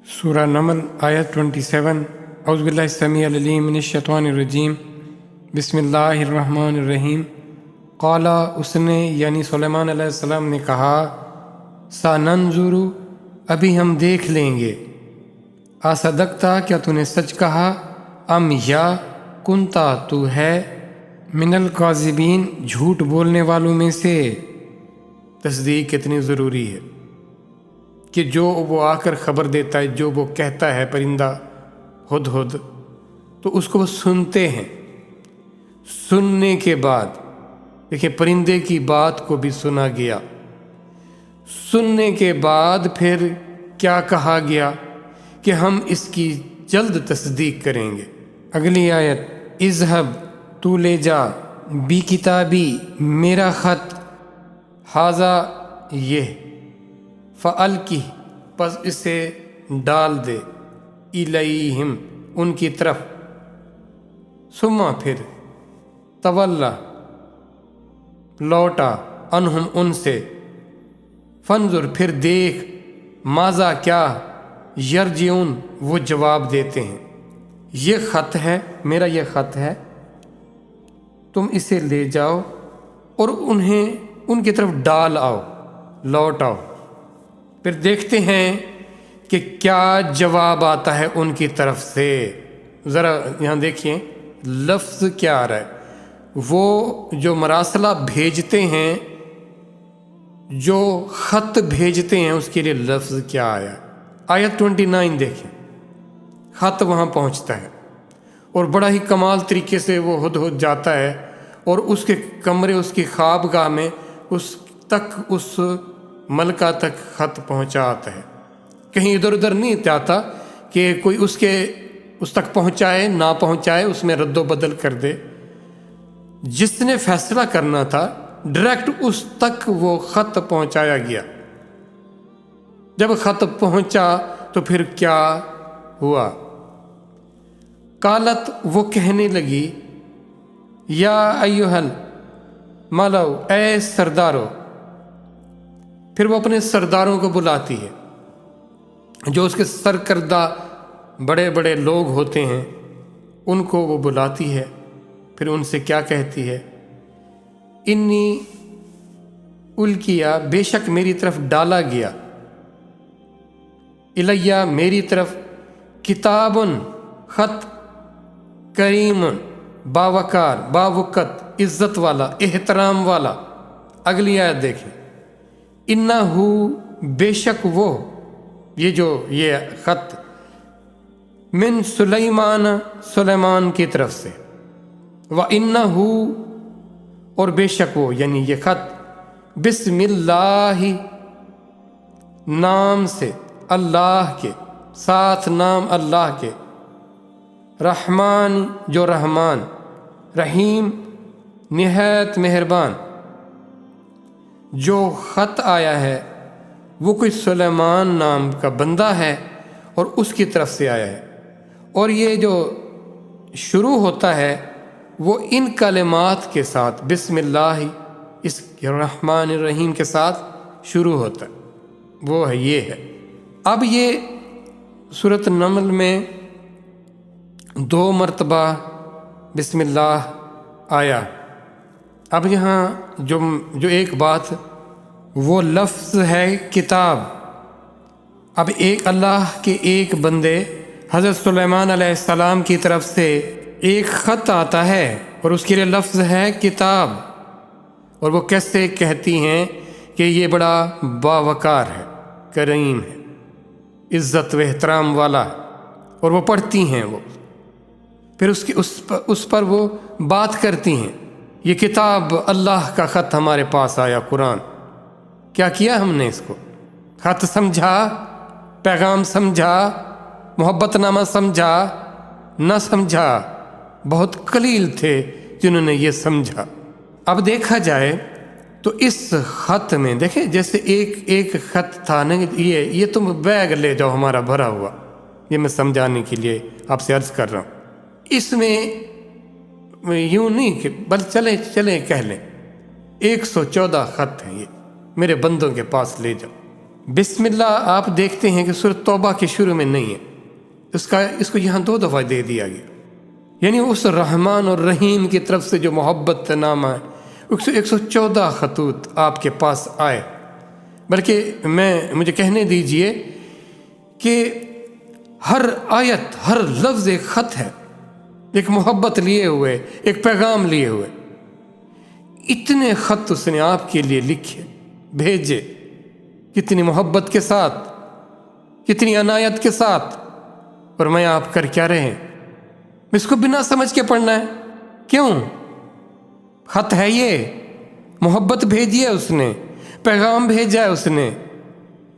سورہ نمل آیت 27 اعوذ باللہ السمیع العلیم من الشیطان الرجیم بسم اللہ الرحمن الرحیم قال اس نے یعنی سلیمان علیہ السلام نے کہا ساننظر ابھی ہم دیکھ لیں گے اصدقتا کیا تو نے سچ کہا ام یا کنتا تو ہے من الکاذبین جھوٹ بولنے والوں میں سے۔ تصدیق کتنی ضروری ہے کہ جو وہ آ کر خبر دیتا ہے، جو وہ کہتا ہے پرندہ ہدہد، تو اس کو وہ سنتے ہیں۔ سننے کے بعد دیکھیں پرندے کی بات کو بھی سنا گیا، سننے کے بعد پھر کیا کہا گیا کہ ہم اس کی جلد تصدیق کریں گے۔ اگلی آیت اذهب تو لے جا بی کتابی میرا خط ھذا یہ فالقی پس اسے ڈال دے الیہم ان کی طرف ثم پھر تولا لوٹا انہم ان سے فانظر پھر دیکھ ماذا کیا یرجعون وہ جواب دیتے ہیں۔ یہ خط ہے میرا، یہ خط ہے، تم اسے لے جاؤ اور انہیں ان کی طرف ڈال آؤ، لوٹ آؤ، پھر دیکھتے ہیں کہ کیا جواب آتا ہے ان کی طرف سے۔ ذرا یہاں دیکھیں لفظ کیا آ رہا ہے، وہ جو مراسلہ بھیجتے ہیں، جو خط بھیجتے ہیں، اس کے لیے لفظ کیا آیا۔ آیت 29 دیکھیں، خط وہاں پہنچتا ہے اور بڑا ہی کمال طریقے سے وہ ہدہد جاتا ہے اور اس کے کمرے، اس کی خوابگاہ میں اس ملکہ تک خط پہنچا آتا ہے۔ کہیں ادھر ادھر نہیں جاتا کہ کوئی اس تک پہنچائے نہ پہنچائے، اس میں رد و بدل کر دے۔ جس نے فیصلہ کرنا تھا ڈائریکٹ اس تک وہ خط پہنچایا گیا۔ جب خط پہنچا تو پھر کیا ہوا؟ قالت وہ کہنے لگی یا ایہل ملو اے سردارو، پھر وہ اپنے سرداروں کو بلاتی ہے، جو اس کے سرکردہ بڑے بڑے لوگ ہوتے ہیں ان کو وہ بلاتی ہے۔ پھر ان سے کیا کہتی ہے؟ انی الکیا بے شک میری طرف ڈالا گیا، الیہ میری طرف، کتاب خط، کریم باوقار باوقت عزت والا احترام والا۔ اگلی آیت دیکھیں، انہو بے شک وہ، یہ خط من سلیمان کی طرف سے، وَإِنَّهُ اور بے شک وہ یعنی یہ خط بسم اللہ نام سے، اللہ کے ساتھ نام اللہ کے، رحمان جو رحمان، رحیم نہایت مہربان۔ جو خط آیا ہے وہ کوئی سلیمان نام کا بندہ ہے اور اس کی طرف سے آیا ہے، اور یہ جو شروع ہوتا ہے وہ ان کلمات کے ساتھ، بسم اللہ اس الرحمن الرحیم کے ساتھ شروع ہوتا ہے، وہ ہے یہ ہے۔ اب یہ سورۃ نمل میں 2 مرتبہ بسم اللہ آیا۔ اب یہاں جو ایک بات، وہ لفظ ہے کتاب۔ اب ایک اللہ کے ایک بندے حضرت سلیمان علیہ السلام کی طرف سے ایک خط آتا ہے اور اس کے لیے لفظ ہے کتاب، اور وہ کیسے کہتی ہیں کہ یہ بڑا باوقار ہے، کریم ہے، عزت و احترام والا ہے، اور وہ پڑھتی ہیں، وہ پھر اس پر وہ بات کرتی ہیں، یہ کتاب اللہ کا خط ہمارے پاس آیا، قرآن۔ کیا کیا ہم نے اس کو؟ خط سمجھا، پیغام سمجھا، محبت نامہ سمجھا؟ نہ سمجھا، بہت قلیل تھے جنہوں نے یہ سمجھا۔ اب دیکھا جائے تو اس خط میں دیکھیں جیسے ایک خط تھا نا، یہ تم بیگ لے جاؤ ہمارا بھرا ہوا، یہ میں سمجھانے کے لیے آپ سے عرض کر رہا ہوں۔ اس میں یوں نہیں کہ بل چلیں کہہ لیں 114 خط ہیں، یہ میرے بندوں کے پاس لے جاؤ، بسم اللہ آپ دیکھتے ہیں کہ سورۃ توبہ کے شروع میں نہیں ہے، اس کو یہاں 2 دفعہ دے دیا گیا، یعنی اس رحمان اور رحیم کی طرف سے جو محبت نامہ ہے 114 خطوط آپ کے پاس آئے، بلکہ مجھے کہنے دیجئے کہ ہر آیت، ہر لفظ ایک خط ہے، ایک محبت لیے ہوئے، ایک پیغام لیے ہوئے۔ اتنے خط اس نے آپ کے لیے لکھے، بھیجے، کتنی محبت کے ساتھ، کتنی عنایت کے ساتھ، اور میں آپ کر کیا رہے ہیں؟ اس کو بنا سمجھ کے پڑھنا ہے؟ کیوں؟ خط ہے یہ، محبت بھیجی ہے اس نے، پیغام بھیجا ہے اس نے،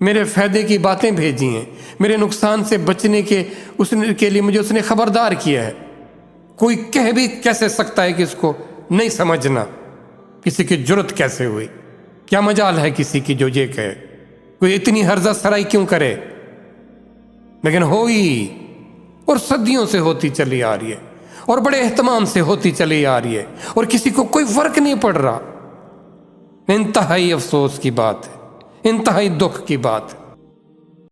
میرے فائدے کی باتیں بھیجی ہیں، میرے نقصان سے بچنے کے لیے مجھے اس نے خبردار کیا ہے۔ کوئی کہہ بھی کیسے سکتا ہے کہ اس کو نہیں سمجھنا؟ کسی کی جرت کیسے ہوئی؟ کیا مجال ہے کسی کی جو یہ کہے؟ کوئی اتنی ہرزہ سرائی کیوں کرے؟ لیکن ہوئی، اور صدیوں سے ہوتی چلی آ رہی ہے، اور بڑے اہتمام سے ہوتی چلی آ رہی ہے، اور کسی کو کوئی فرق نہیں پڑ رہا۔ انتہائی افسوس کی بات ہے، انتہائی دکھ کی بات ہے۔